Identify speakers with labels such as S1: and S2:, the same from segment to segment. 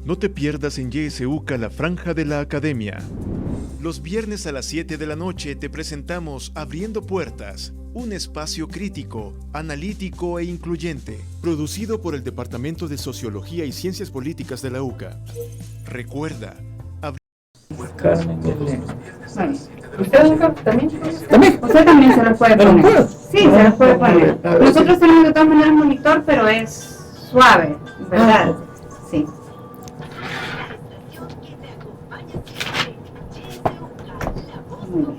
S1: No te pierdas en YSUCA la franja de la academia. Los viernes a las 7 de la noche te presentamos Abriendo Puertas, un espacio crítico, analítico e incluyente, producido por el Departamento de Sociología y Ciencias Políticas de la UCA. Recuerda,
S2: Carmen,
S3: ¿Usted también?
S2: ¿También?
S3: Usted también se los puede
S2: ¿Me lo
S3: poner.
S2: puedo?
S3: Sí, se los puede poner.
S2: A ver,
S3: Nosotros
S2: sí.
S3: tenemos de todas maneras un monitor, pero es suave, ¿verdad? Sí. Muy bien.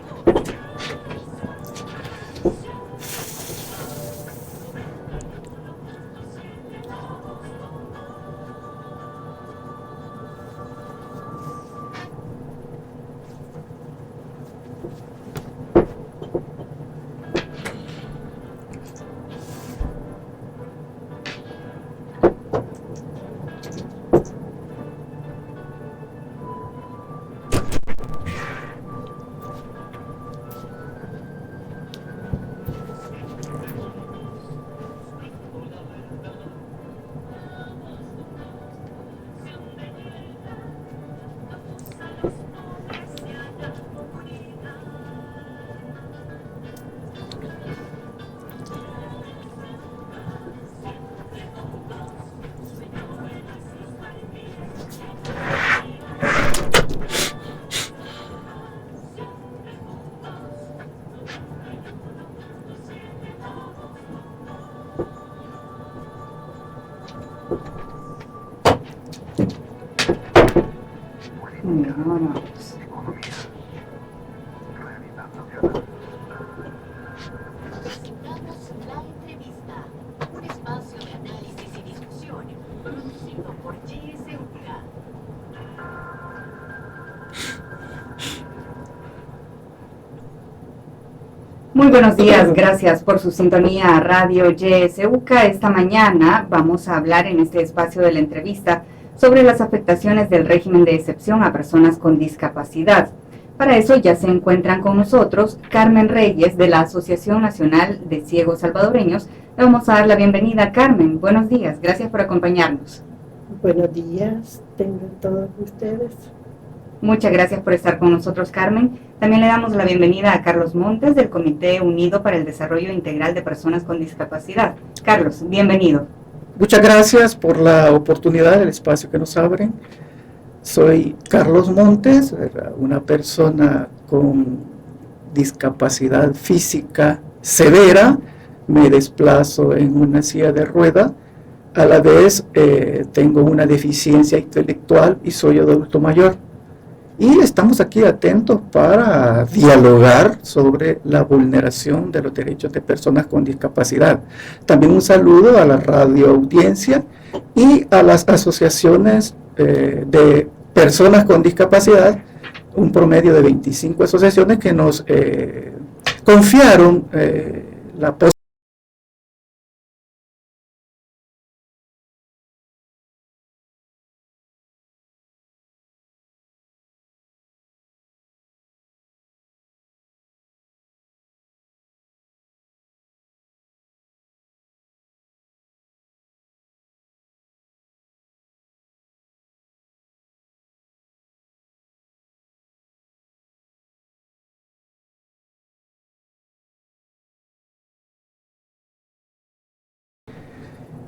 S3: Muy bien, vámonos.
S4: Presentamos La Entrevista, un espacio de análisis y discusión producido por YSUCA.
S3: Muy buenos días, gracias por su sintonía a Radio YSUCA. Esta mañana vamos a hablar en este espacio de la entrevista sobre las afectaciones del régimen de excepción a personas con discapacidad. Para eso ya se encuentran con nosotros Carmen Reyes de la Asociación Nacional de Ciegos Salvadoreños. Le vamos a dar la bienvenida. Carmen, buenos días, gracias por acompañarnos.
S5: Buenos días, tengan todos ustedes.
S3: Muchas gracias por estar con nosotros, Carmen. También le damos la bienvenida a Carlos Montes del Comité Unido para el Desarrollo Integral de Personas con Discapacidad. Carlos, bienvenido.
S2: Muchas gracias por la oportunidad, el espacio que nos abren. Soy Carlos Montes, una persona con discapacidad física severa. Me desplazo en una silla de rueda. A la vez tengo una deficiencia intelectual y soy adulto mayor. Y estamos aquí atentos para dialogar sobre la vulneración de los derechos de personas con discapacidad. También un saludo a la radio audiencia y a las asociaciones de personas con discapacidad, un promedio de 25 asociaciones que nos confiaron la posibilidad.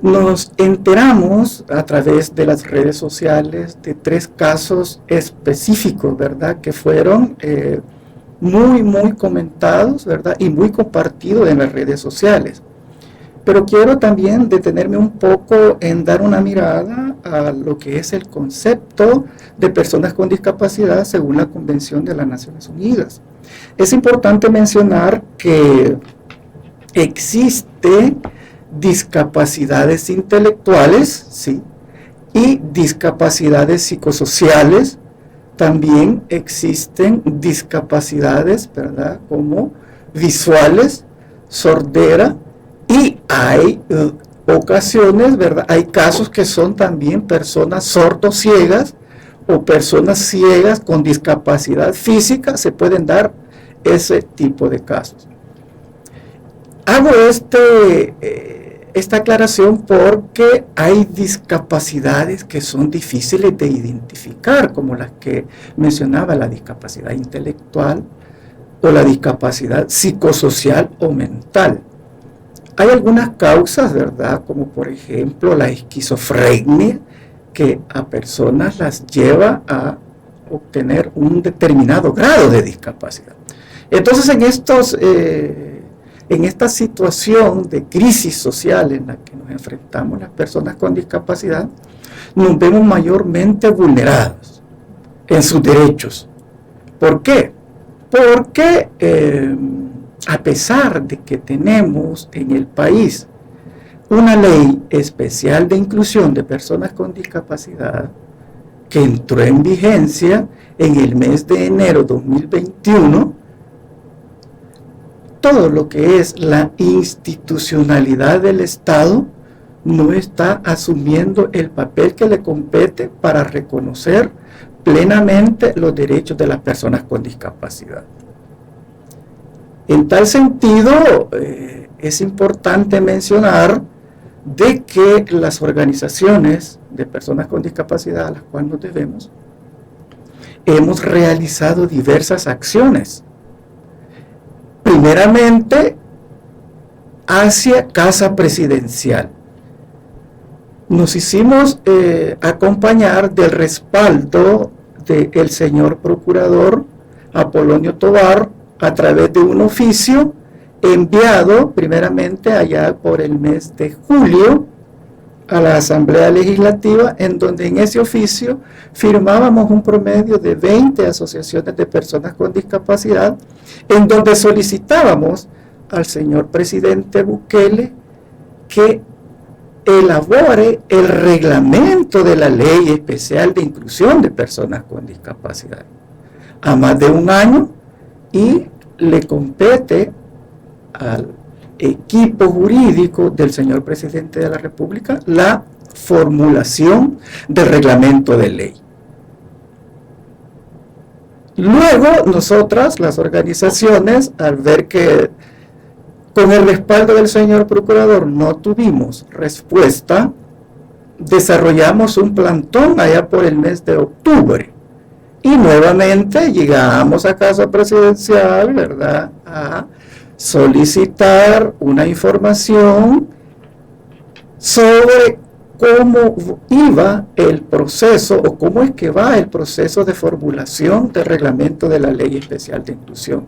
S2: Nos enteramos a través de las redes sociales de 3 casos específicos, ¿verdad? Que fueron muy comentados, ¿verdad? Y muy compartidos en las redes sociales. Pero quiero también detenerme un poco en dar una mirada a lo que es el concepto de personas con discapacidad según la Convención de las Naciones Unidas. Es importante mencionar que existe discapacidades intelectuales, ¿sí? Y discapacidades psicosociales. También existen discapacidades, ¿verdad? Como visuales, sordera, y hay ocasiones, ¿verdad? Hay casos que son también personas sordociegas o personas ciegas con discapacidad física, se pueden dar ese tipo de casos. Hago este esta aclaración porque hay discapacidades que son difíciles de identificar, como las que mencionaba, la discapacidad intelectual o la discapacidad psicosocial o mental. Hay algunas causas, ¿verdad? Como por ejemplo la esquizofrenia, que a personas las lleva a obtener un determinado grado de discapacidad. Entonces, en esta situación de crisis social en la que nos enfrentamos las personas con discapacidad, nos vemos mayormente vulnerados en sus derechos. ¿Por qué? Porque a pesar de que tenemos en el país una ley especial de inclusión de personas con discapacidad que entró en vigencia en el mes de enero de 2021, todo lo que es la institucionalidad del Estado no está asumiendo el papel que le compete para reconocer plenamente los derechos de las personas con discapacidad. En tal sentido, es importante mencionar de que las organizaciones de personas con discapacidad a las cuales nos debemos, hemos realizado diversas acciones. Primeramente, hacia Casa Presidencial. Nos hicimos acompañar del respaldo del señor Procurador Apolonio Tovar a través de un oficio enviado primeramente allá por el mes de julio a la Asamblea Legislativa, en donde en ese oficio firmábamos un promedio de 20 asociaciones de personas con discapacidad, en donde solicitábamos al señor presidente Bukele que elabore el reglamento de la Ley Especial de Inclusión de Personas con Discapacidad. A más de un año, y le compete al equipo jurídico del señor presidente de la República la formulación del reglamento de ley. Luego, nosotras, las organizaciones, al ver que con el respaldo del señor procurador no tuvimos respuesta, desarrollamos un plantón allá por el mes de octubre. Y nuevamente llegamos a Casa Presidencial, ¿verdad?, a solicitar una información sobre cómo iba el proceso o cómo es que va el proceso de formulación del reglamento de la Ley Especial de Inclusión.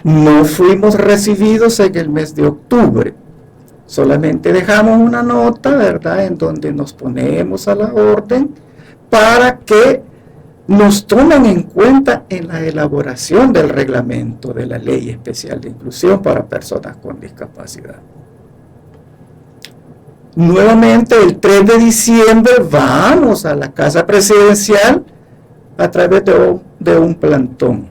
S2: No fuimos recibidos en el mes de octubre, solamente dejamos una nota, ¿verdad?, en donde nos ponemos a la orden para que nos tomen en cuenta en la elaboración del reglamento de la Ley Especial de Inclusión para personas con discapacidad. Nuevamente, el 3 de diciembre vamos a la Casa Presidencial a través de un plantón,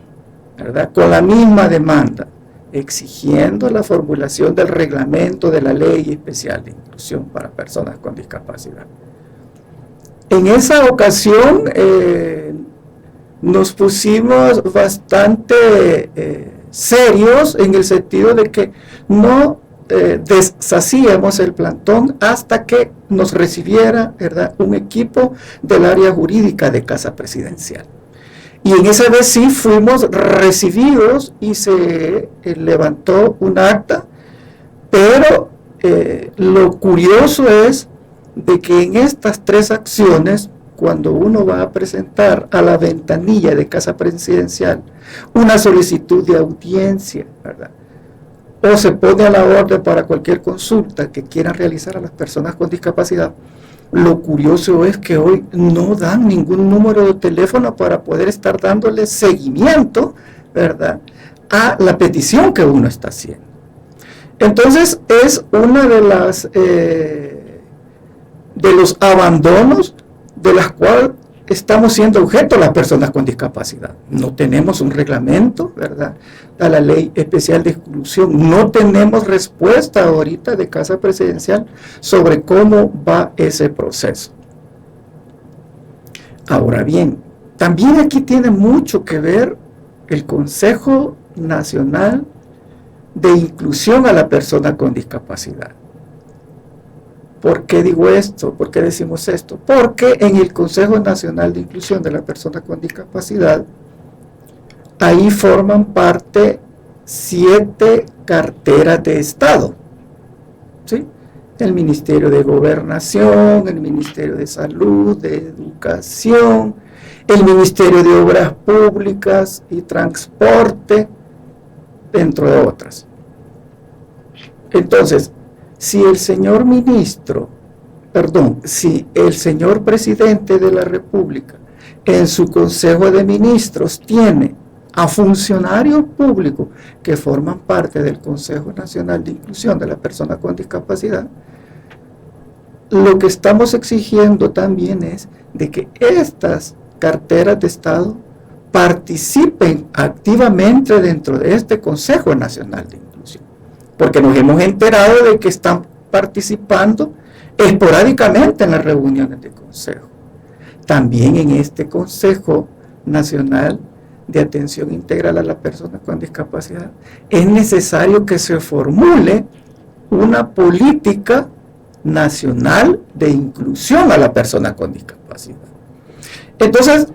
S2: ¿verdad?, con la misma demanda, exigiendo la formulación del reglamento de la Ley Especial de Inclusión para personas con discapacidad. En esa ocasión nos pusimos bastante serios en el sentido de que no deshacíamos el plantón hasta que nos recibiera, ¿verdad?, un equipo del área jurídica de Casa Presidencial. Y en esa vez sí fuimos recibidos y se levantó un acta, pero lo curioso es de que en estas tres acciones, cuando uno va a presentar a la ventanilla de Casa Presidencial una solicitud de audiencia, ¿verdad?, o se pone a la orden para cualquier consulta que quieran realizar a las personas con discapacidad, lo curioso es que hoy no dan ningún número de teléfono para poder estar dándole seguimiento, ¿verdad?, a la petición que uno está haciendo. Entonces, es una de los abandonos de las cuales estamos siendo objeto las personas con discapacidad. No tenemos un reglamento, ¿verdad?, a la Ley Especial de Inclusión. No tenemos respuesta ahorita de Casa Presidencial sobre cómo va ese proceso. Ahora bien, también aquí tiene mucho que ver el Consejo Nacional de Inclusión a la Persona con Discapacidad. ¿Por qué digo esto? ¿Por qué decimos esto? Porque en el Consejo Nacional de Inclusión de la Persona con Discapacidad, ahí forman parte 7 carteras de Estado, ¿sí? El Ministerio de Gobernación, el Ministerio de Salud, de Educación, el Ministerio de Obras Públicas y Transporte, entre otras. Entonces, si el señor presidente de la República en su Consejo de Ministros tiene a funcionarios públicos que forman parte del Consejo Nacional de Inclusión de la Persona con Discapacidad, lo que estamos exigiendo también es de que estas carteras de Estado participen activamente dentro de este Consejo Nacional de Inclusión, porque nos hemos enterado de que están participando esporádicamente en las reuniones de consejo. También en este Consejo Nacional de Atención Integral a la Persona con Discapacidad es necesario que se formule una política nacional de inclusión a la persona con discapacidad. Entonces,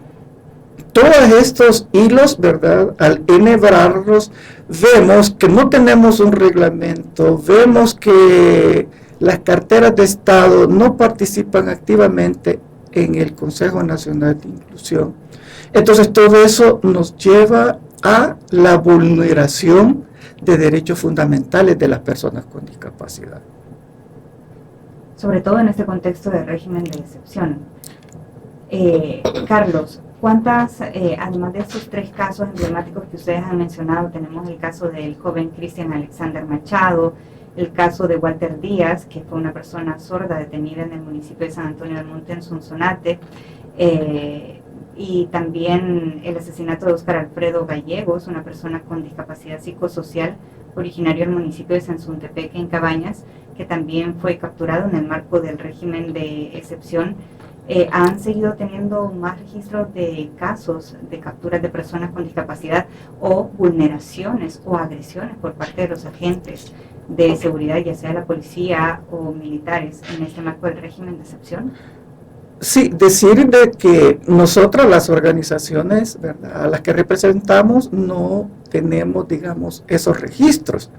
S2: todos estos hilos, ¿verdad?, al enhebrarlos, vemos que no tenemos un reglamento, vemos que las carteras de Estado no participan activamente en el Consejo Nacional de Inclusión. Entonces, todo eso nos lleva a la vulneración de derechos fundamentales de las personas con discapacidad.
S3: Sobre todo en este contexto de régimen de excepción. Carlos, ¿cuántas, además de estos 3 casos emblemáticos que ustedes han mencionado, tenemos el caso del joven Cristian Alexander Machado, el caso de Walter Díaz, que fue una persona sorda detenida en el municipio de San Antonio del Monte, en Sonsonate, y también el asesinato de Óscar Alfredo Gallegos, una persona con discapacidad psicosocial, originario del municipio de Sansuntepeque, en Cabañas, que también fue capturado en el marco del régimen de excepción? ¿Han seguido teniendo más registros de casos de capturas de personas con discapacidad o vulneraciones o agresiones por parte de los agentes de seguridad, ya sea la policía o militares, en este marco del régimen de excepción?
S2: Sí, decir de que nosotros, las organizaciones, ¿verdad?, a las que representamos, no tenemos, digamos, esos registros.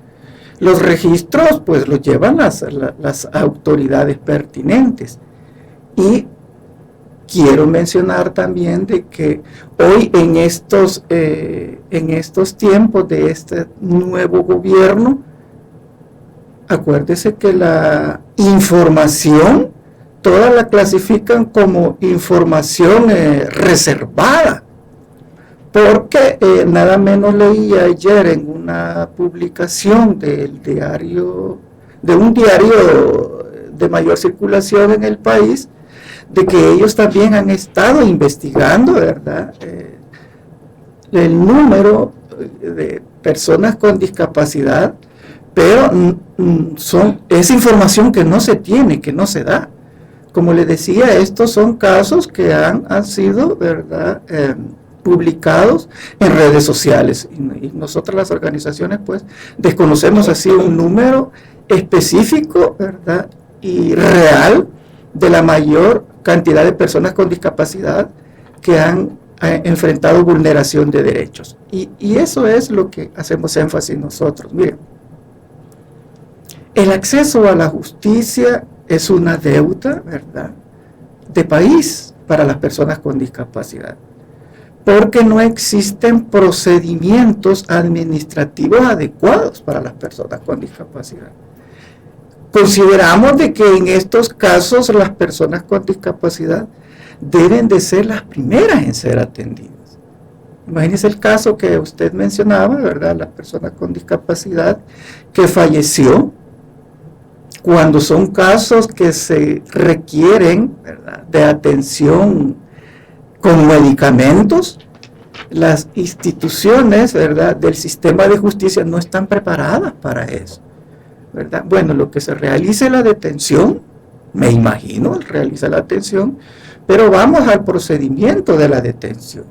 S2: Los registros, pues, los llevan las autoridades pertinentes. Y quiero mencionar también de que hoy en estos tiempos de este nuevo gobierno, acuérdese que la información toda la clasifican como información reservada, porque nada menos leí ayer en una publicación de un diario de mayor circulación en el país, de que ellos también han estado investigando, ¿verdad?, el número de personas con discapacidad, pero es información que no se tiene, que no se da. Como les decía, estos son casos que han sido, ¿verdad?, publicados en redes sociales, y nosotras, las organizaciones, pues desconocemos así un número específico, ¿verdad?, y real de la mayor cantidad de personas con discapacidad que han enfrentado vulneración de derechos. Y eso es lo que hacemos énfasis nosotros. Miren, el acceso a la justicia es una deuda, ¿verdad?, de país para las personas con discapacidad, porque no existen procedimientos administrativos adecuados para las personas con discapacidad. Consideramos de que en estos casos las personas con discapacidad deben de ser las primeras en ser atendidas. Imagínense el caso que usted mencionaba, ¿verdad?, la persona con discapacidad que falleció. Cuando son casos que se requieren, ¿verdad?, de atención con medicamentos, las instituciones, ¿verdad?, del sistema de justicia no están preparadas para eso, ¿verdad? Bueno, lo que se realice la detención, me imagino, realiza la detención, pero vamos al procedimiento de la detención,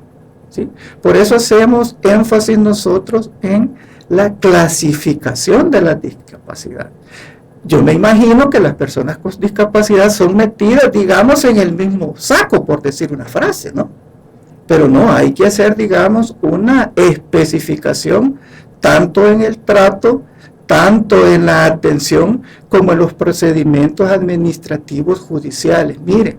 S2: ¿sí? Por eso hacemos énfasis nosotros en la clasificación de la discapacidad. Yo me imagino que las personas con discapacidad son metidas, digamos, en el mismo saco, por decir una frase, ¿no? Pero no, hay que hacer, digamos, una especificación tanto en el trato, tanto en la atención, como en los procedimientos administrativos judiciales. Miren,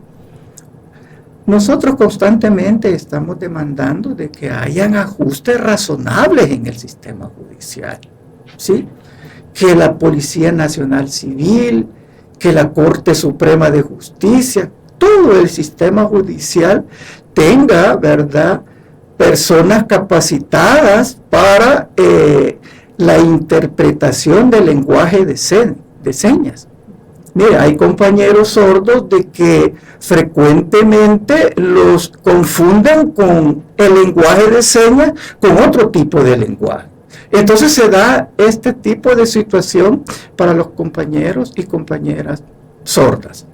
S2: nosotros constantemente estamos demandando de que hayan ajustes razonables en el sistema judicial, ¿sí? Que la Policía Nacional Civil, que la Corte Suprema de Justicia, todo el sistema judicial tenga, ¿verdad?, personas capacitadas para la interpretación del lenguaje de señas. Mira, hay compañeros sordos de que frecuentemente los confunden con el lenguaje de señas con otro tipo de lenguaje. Entonces se da este tipo de situación para los compañeros y compañeras sordas.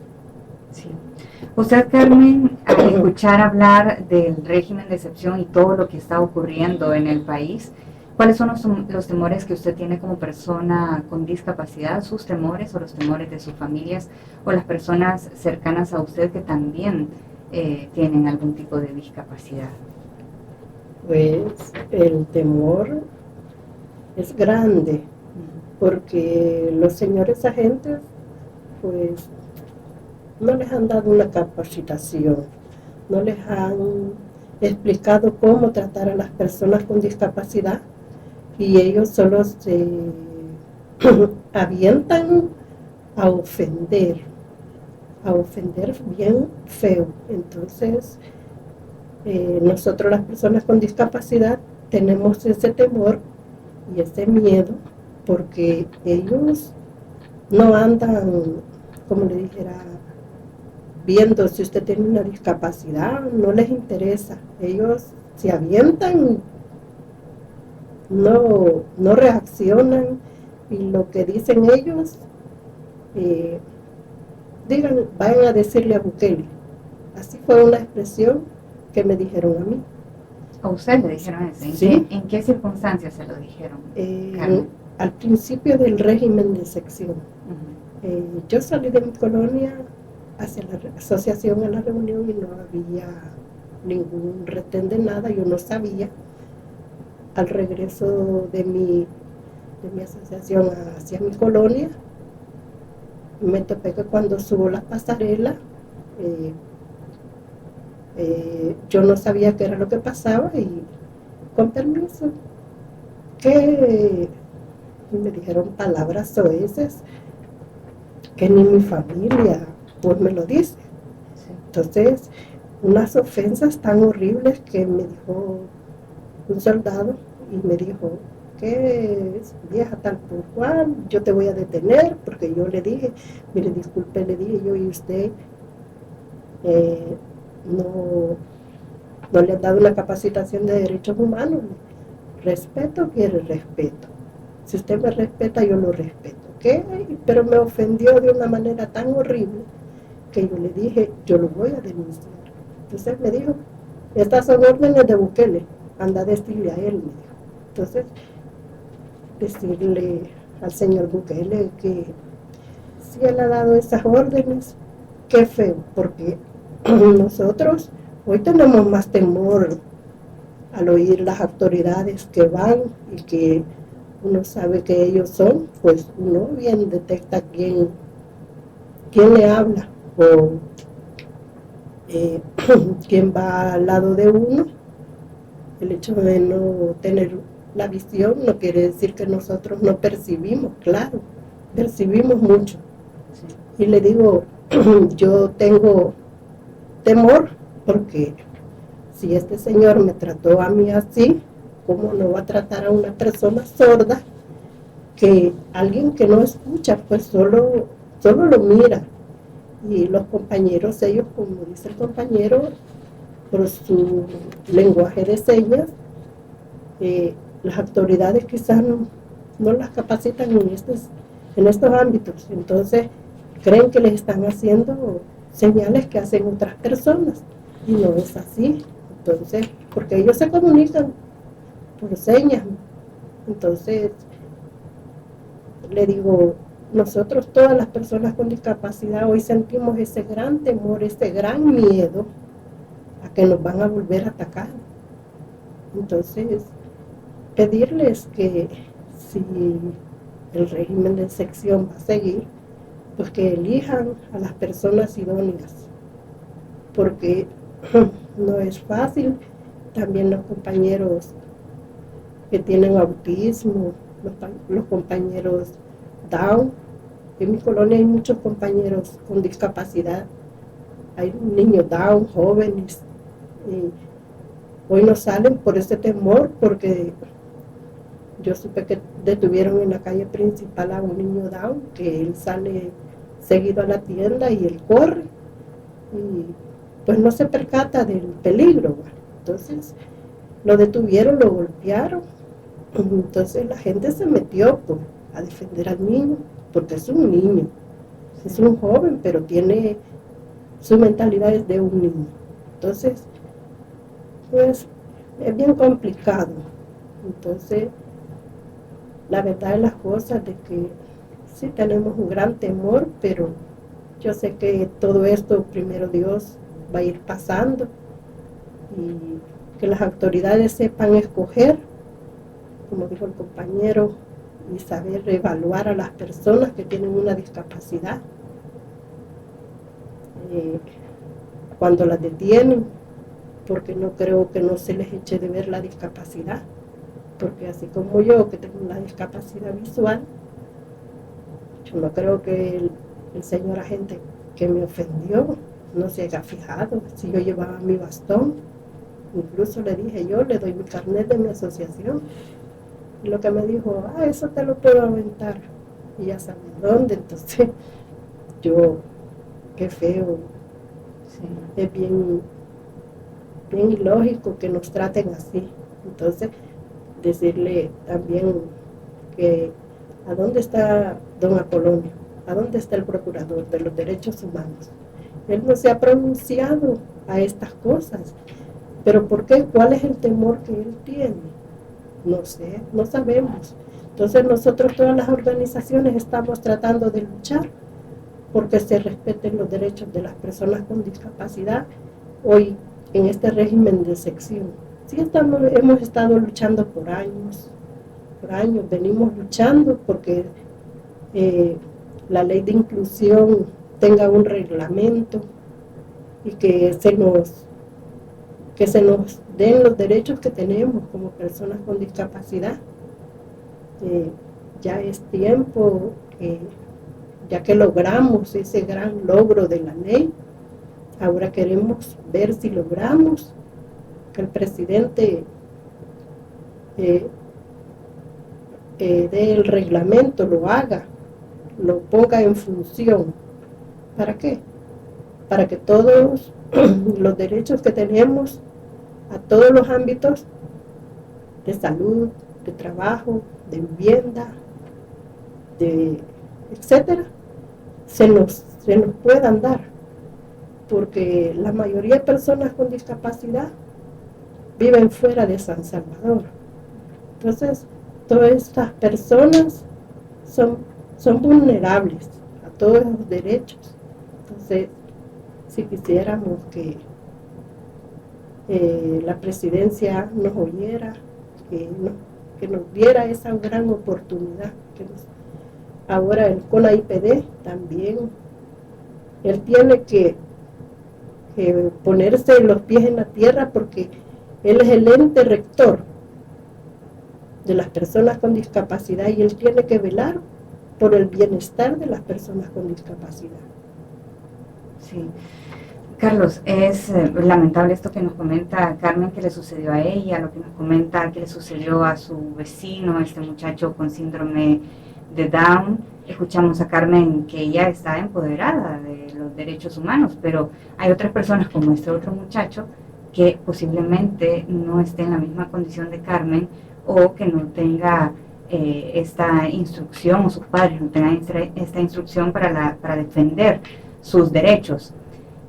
S3: Sí. Usted, Carmen, al escuchar hablar del régimen de excepción y todo lo que está ocurriendo en el país, ¿cuáles son los temores que usted tiene como persona con discapacidad, sus temores o los temores de sus familias o las personas cercanas a usted que también tienen algún tipo de discapacidad?
S5: Pues el temor es grande, porque los señores agentes, pues, no les han dado una capacitación, no les han explicado cómo tratar a las personas con discapacidad, y ellos solo se avientan a ofender bien feo. Entonces, nosotros las personas con discapacidad tenemos ese temor y ese miedo, porque ellos no andan, como le dijera, viendo si usted tiene una discapacidad, no les interesa. Ellos se avientan, no reaccionan, y lo que dicen ellos, vayan a decirle a Bukele. Así fue una expresión que me dijeron a mí.
S3: ¿A usted le dijeron eso?
S5: Sí.
S3: ¿En qué circunstancias se lo dijeron?
S5: Al principio del régimen de excepción. Yo salí de mi colonia hacia la asociación, a la reunión, y no había ningún retén de nada, yo no sabía. Al regreso de mi asociación hacia mi colonia, me topé que cuando subo la pasarela, yo no sabía qué era lo que pasaba, y con permiso, y me dijeron palabras soeces que ni mi familia pues me lo dice. Entonces, unas ofensas tan horribles que me dijo un soldado, y me dijo, ¿qué es, vieja tal por cual? Yo te voy a detener, porque yo le dije, mire, disculpe, le dije yo, y usted no le han dado una capacitación de derechos humanos. Respeto quiere respeto. Si usted me respeta, yo lo respeto. ¿Qué? Pero me ofendió de una manera tan horrible que yo le dije, yo lo voy a denunciar. Entonces me dijo, estas son órdenes de Bukele, anda a decirle a él, me dijo. Entonces, decirle al señor Bukele que si él ha dado esas órdenes, qué feo, porque nosotros hoy tenemos más temor al oír las autoridades que van y que uno sabe que ellos son, pues uno bien detecta quién le habla o quién va al lado de uno. El hecho de no tener la visión no quiere decir que nosotros no percibimos, claro, percibimos mucho. Y le digo, yo tengo temor, porque si este señor me trató a mí así, ¿cómo no va a tratar a una persona sorda, que alguien que no escucha, pues solo lo mira? Y los compañeros, ellos, como dice el compañero, por su lenguaje de señas, las autoridades quizás no las capacitan en estos ámbitos. Entonces creen que les están haciendo señales que hacen otras personas, y no es así. Entonces, porque ellos se comunican por señas. Entonces le digo, nosotros, todas las personas con discapacidad, hoy sentimos ese gran temor, ese gran miedo a que nos van a volver a atacar. Entonces, pedirles que si el régimen de excepción va a seguir, pues que elijan a las personas idóneas, porque no es fácil. También los compañeros que tienen autismo, los compañeros Down. En mi colonia hay muchos compañeros con discapacidad, hay niños Down, jóvenes, y hoy no salen por ese temor, porque yo supe que detuvieron en la calle principal a un niño Down, que él sale seguido a la tienda y él corre, y pues no se percata del peligro. Entonces lo detuvieron, lo golpearon, entonces la gente se metió a defender al niño, porque es un niño, es un joven, pero tiene su mentalidad es de un niño. Entonces, pues es bien complicado. Entonces, la verdad es las cosas de que sí tenemos un gran temor, pero yo sé que todo esto, primero Dios, va a ir pasando, y que las autoridades sepan escoger, como dijo el compañero, y saber evaluar a las personas que tienen una discapacidad. Cuando las detienen, porque no creo que no se les eche de ver la discapacidad, porque así como yo, que tengo una discapacidad visual, yo no creo que el señor agente que me ofendió no se haya fijado si yo llevaba mi bastón. Incluso le dije, yo le doy mi carnet de mi asociación, y lo que me dijo, eso te lo puedo aventar, y ya sabe dónde. Entonces yo, qué feo,
S3: Sí.
S5: es bien ilógico que nos traten así. Entonces, decirle también que ¿a dónde está don Apolonio? ¿A dónde está el procurador de los derechos humanos? Él no se ha pronunciado a estas cosas. ¿Pero por qué? ¿Cuál es el temor que él tiene? No sé, no sabemos. Entonces nosotros, todas las organizaciones, estamos tratando de luchar porque se respeten los derechos de las personas con discapacidad hoy en este régimen de excepción. Sí, hemos estado luchando por años, venimos luchando porque la ley de inclusión tenga un reglamento y que se nos den los derechos que tenemos como personas con discapacidad. Ya es tiempo, ya que logramos ese gran logro de la ley, ahora queremos ver si logramos que el presidente del reglamento lo haga, lo ponga en función. ¿Para qué? Para que todos los derechos que tenemos a todos los ámbitos de salud, de trabajo, de vivienda, etcétera, se nos puedan dar, porque la mayoría de personas con discapacidad viven fuera de San Salvador. Entonces, todas estas personas son vulnerables a todos los derechos. Entonces, si quisiéramos que la presidencia nos oyera, que nos diera esa gran oportunidad. Ahora el CONAIPD también, él tiene que ponerse los pies en la tierra, porque él es el ente rector de las personas con discapacidad y él tiene que velar por el bienestar de las personas con discapacidad.
S3: Sí. Carlos, es lamentable esto que nos comenta Carmen, que le sucedió a ella, lo que nos comenta que le sucedió a su vecino, este muchacho con síndrome de Down. Escuchamos a Carmen que ella está empoderada de los derechos humanos, pero hay otras personas como este otro muchacho que posiblemente no esté en la misma condición de Carmen, o que no tenga esta instrucción, o sus padres no tengan esta instrucción para defender sus derechos.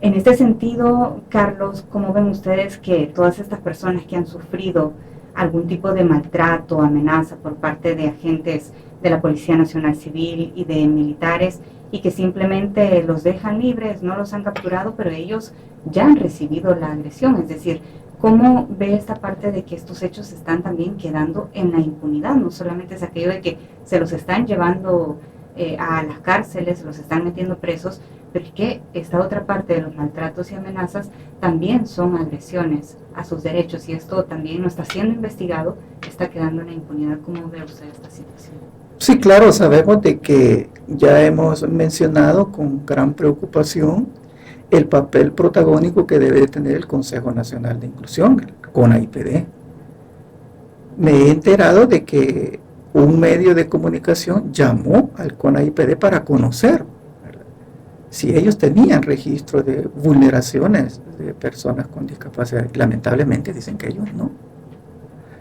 S3: En este sentido, Carlos, ¿cómo ven ustedes que todas estas personas que han sufrido algún tipo de maltrato, amenaza por parte de agentes de la Policía Nacional Civil y de militares, y que simplemente los dejan libres, no los han capturado, pero ellos ya han recibido la agresión. Es decir, ¿cómo ve esta parte de que estos hechos están también quedando en la impunidad? No solamente es aquello de que se los están llevando a las cárceles, los están metiendo presos, pero que esta otra parte de los maltratos y amenazas también son agresiones a sus derechos, y esto también no está siendo investigado, está quedando en la impunidad. ¿Cómo ve usted esta situación?
S2: Sí, claro, sabemos de que ya hemos mencionado con gran preocupación el papel protagónico que debe tener el Consejo Nacional de Inclusión, el CONAIPD. Me he enterado de que un medio de comunicación llamó al CONAIPD para conocer, ¿verdad?, si ellos tenían registro de vulneraciones de personas con discapacidad. Lamentablemente dicen que ellos no.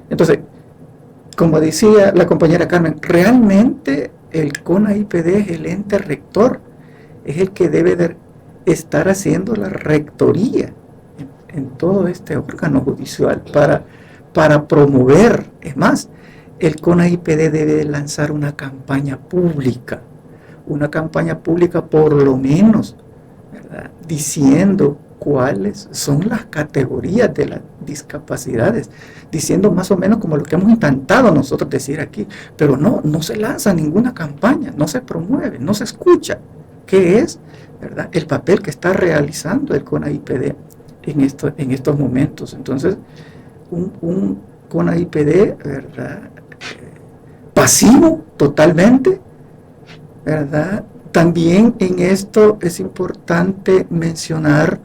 S2: Entonces, como decía la compañera Carmen, realmente el CONAIPD es el ente rector, es el que debe de estar haciendo la rectoría en todo este órgano judicial para promover. Es más, el CONAIPD debe lanzar una campaña pública por lo menos, ¿verdad?, diciendo cuáles son las categorías de las discapacidades, diciendo más o menos como lo que hemos intentado nosotros decir aquí, pero no se lanza ninguna campaña, no se promueve, no se escucha qué es, ¿verdad?, el papel que está realizando el CONAIPD en estos momentos. Entonces, un CONAIPD, ¿verdad?, pasivo totalmente, ¿verdad? También en esto es importante mencionar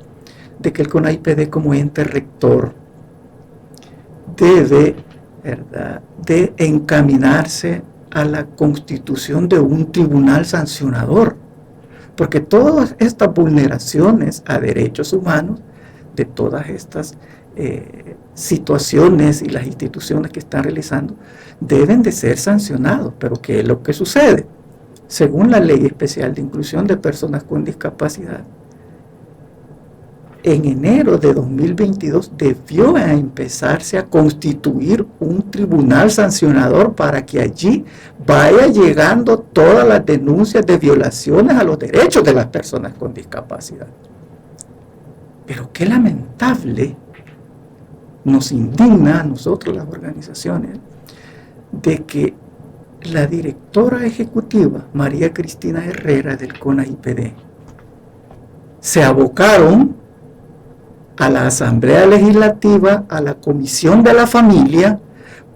S2: de que el CONAIPD como ente rector debe, ¿verdad?, de encaminarse a la constitución de un tribunal sancionador, porque todas estas vulneraciones a derechos humanos, de todas estas situaciones y las instituciones que están realizando, deben de ser sancionados. Pero ¿qué es lo que sucede? Según la Ley Especial de Inclusión de Personas con Discapacidad, en enero de 2022 debió empezarse a constituir un tribunal sancionador para que allí vaya llegando todas las denuncias de violaciones a los derechos de las personas con discapacidad. Pero qué lamentable, nos indigna a nosotros las organizaciones, de que la directora ejecutiva, María Cristina Herrera del CONAIPD, se abocaron a la Asamblea Legislativa, a la Comisión de la Familia,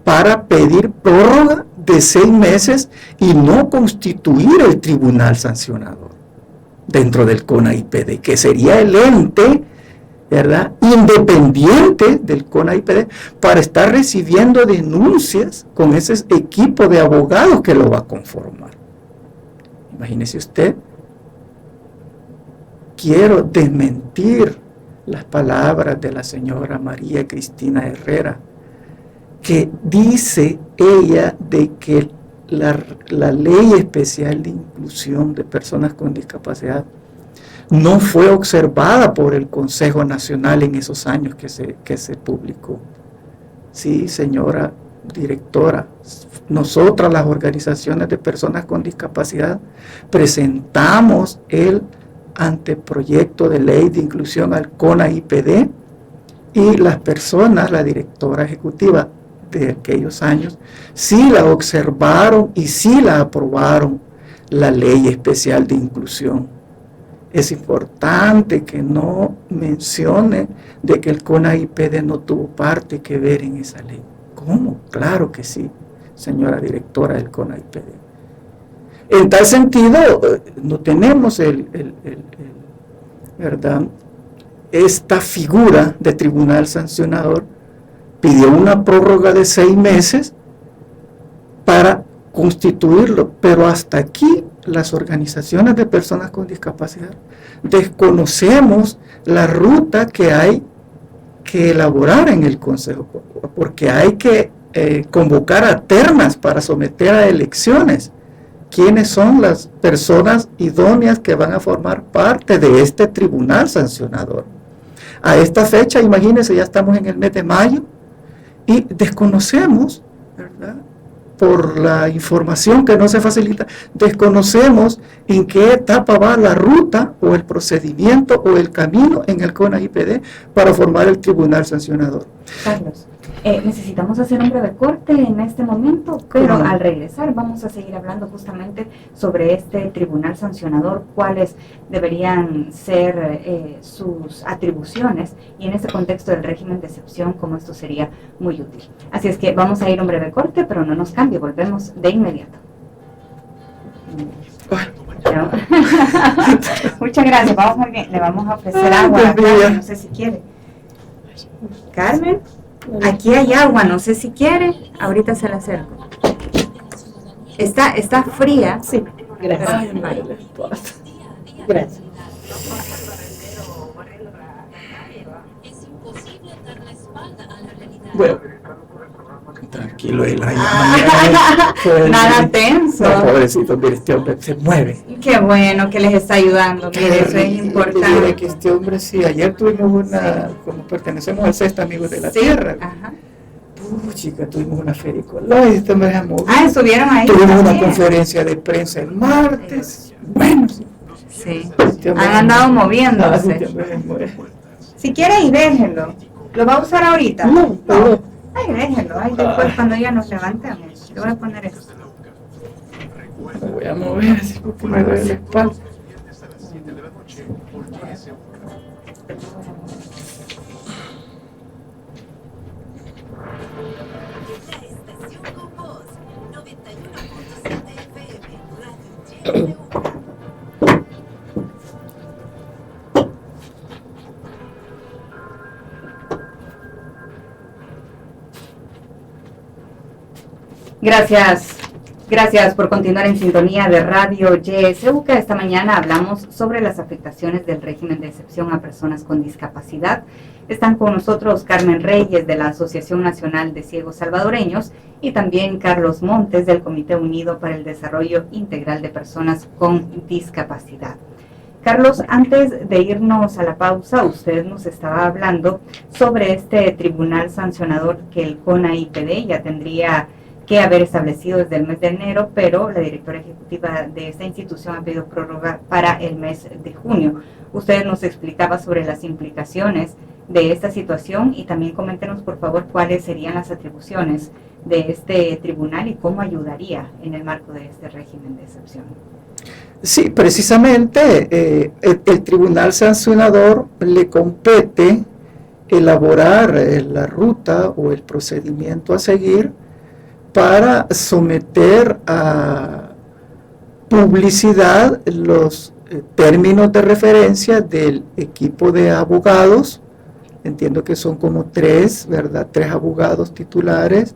S2: para pedir prórroga de 6 meses y no constituir el tribunal sancionador dentro del CONAIPD, que sería el ente, ¿verdad?, independiente del CONAIPD, para estar recibiendo denuncias con ese equipo de abogados que lo va a conformar. Imagínese usted. Quiero desmentir las palabras de la señora María Cristina Herrera, que dice ella de que la Ley Especial de Inclusión de Personas con Discapacidad no fue observada por el Consejo Nacional en esos años que se publicó. Sí, señora directora, nosotras, las organizaciones de personas con discapacidad, presentamos el anteproyecto de ley de inclusión al CONAIPD, y las personas, la directora ejecutiva de aquellos años, sí la observaron y sí la aprobaron, la Ley Especial de Inclusión. Es importante que no mencione de que el CONAIPD no tuvo parte que ver en esa ley. ¿Cómo? Claro que sí, señora directora del CONAIPD. En tal sentido, no tenemos ¿verdad?, esta figura de tribunal sancionador. Pidió una prórroga de 6 meses para constituirlo, pero hasta aquí las organizaciones de personas con discapacidad desconocemos la ruta que hay que elaborar en el Consejo, porque hay que convocar a ternas para someter a elecciones quiénes son las personas idóneas que van a formar parte de este tribunal sancionador. A esta fecha, imagínense, ya estamos en el mes de mayo y desconocemos, ¿verdad?, por la información que no se facilita, desconocemos en qué etapa va la ruta o el procedimiento o el camino en el CONAIPD para formar el tribunal sancionador.
S3: Carlos, necesitamos hacer un breve corte en este momento, pero al regresar vamos a seguir hablando justamente sobre este tribunal sancionador, cuáles deberían ser sus atribuciones y en este contexto del régimen de excepción, cómo esto sería muy útil. Así es que vamos a ir a un breve corte, pero no nos cambie, volvemos de inmediato. Muchas gracias, vamos muy bien, le vamos a ofrecer agua a Carmen, no sé si quiere. Carmen, aquí hay agua, no sé si quiere, ahorita se la acerco. Está fría.
S5: Sí, gracias. Gracias.
S2: Bueno, tranquilo,
S3: nada tenso.
S2: No, pobrecito, mire, este hombre se mueve.
S3: Qué bueno que les está ayudando, mire, eso es importante.
S2: Mire que este hombre, sí, ayer tuvimos como pertenecemos al sexto Amigos de la Tierra.
S3: Ajá.
S2: Chica, tuvimos una feria y este hombre se movió.
S3: Estuvieron ahí.
S2: Tuvimos una conferencia de prensa el martes. Bueno,
S3: sí. Han andado moviéndose. Si quiere, y déjenlo. ¿Lo va a usar ahorita?
S5: No.
S3: Ay, déjenlo. Ay, después cuando ya nos levantemos. Le voy a poner esto.
S2: Me voy a mover así porque me duele la espalda.
S3: Gracias por continuar en sintonía de Radio YSUK. Esta mañana hablamos sobre las afectaciones del régimen de excepción a personas con discapacidad. Están con nosotros Carmen Reyes de la Asociación Nacional de Ciegos Salvadoreños y también Carlos Montes del Comité Unido para el Desarrollo Integral de Personas con Discapacidad. Carlos, antes de irnos a la pausa, usted nos estaba hablando sobre este tribunal sancionador que el CONAIPD ya tendría que haber establecido desde el mes de enero, pero la directora ejecutiva de esta institución ha pedido prórroga para el mes de junio. Usted nos explicaba sobre las implicaciones de esta situación y también coméntenos, por favor, cuáles serían las atribuciones de este tribunal y cómo ayudaría en el marco de este régimen de excepción.
S2: Sí, precisamente el tribunal sancionador le compete elaborar la ruta o el procedimiento a seguir para someter a publicidad los términos de referencia del equipo de abogados. Entiendo que son como 3, ¿verdad? 3 abogados titulares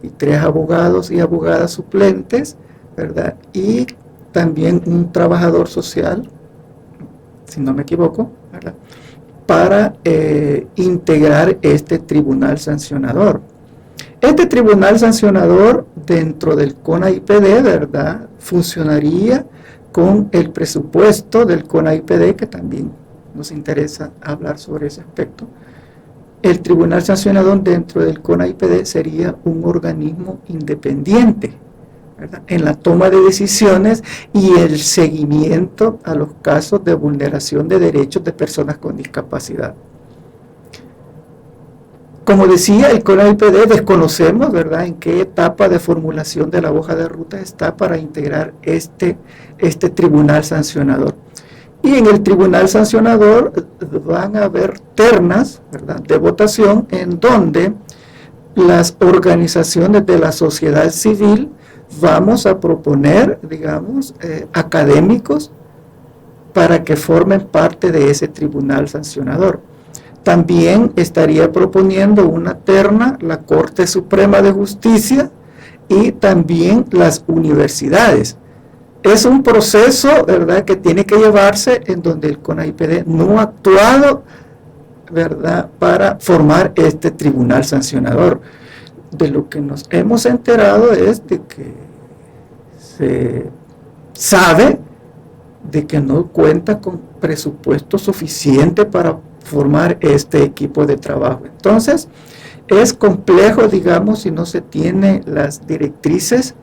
S2: y 3 abogados y abogadas suplentes, ¿verdad? Y también un trabajador social, si no me equivoco, ¿verdad? Para integrar este tribunal sancionador. Este tribunal sancionador dentro del CONAIPD, ¿verdad?, funcionaría con el presupuesto del CONAIPD, que también nos interesa hablar sobre ese aspecto. El tribunal sancionador dentro del CONAIPD sería un organismo independiente, ¿verdad?, en la toma de decisiones y el seguimiento a los casos de vulneración de derechos de personas con discapacidad. Como decía, el CONAIPD desconocemos, ¿verdad?, en qué etapa de formulación de la hoja de ruta está para integrar este tribunal sancionador. Y en el tribunal sancionador van a haber ternas, ¿verdad?, de votación en donde las organizaciones de la sociedad civil vamos a proponer, digamos, académicos para que formen parte de ese tribunal sancionador. También estaría proponiendo una terna la Corte Suprema de Justicia y también las universidades. Es un proceso, ¿verdad?, que tiene que llevarse en donde el CONAIPD no ha actuado, ¿verdad?, para formar este tribunal sancionador. De lo que nos hemos enterado es de que se sabe de que no cuenta con presupuesto suficiente para formar este equipo de trabajo. Entonces, es complejo, digamos, si no se tiene las directrices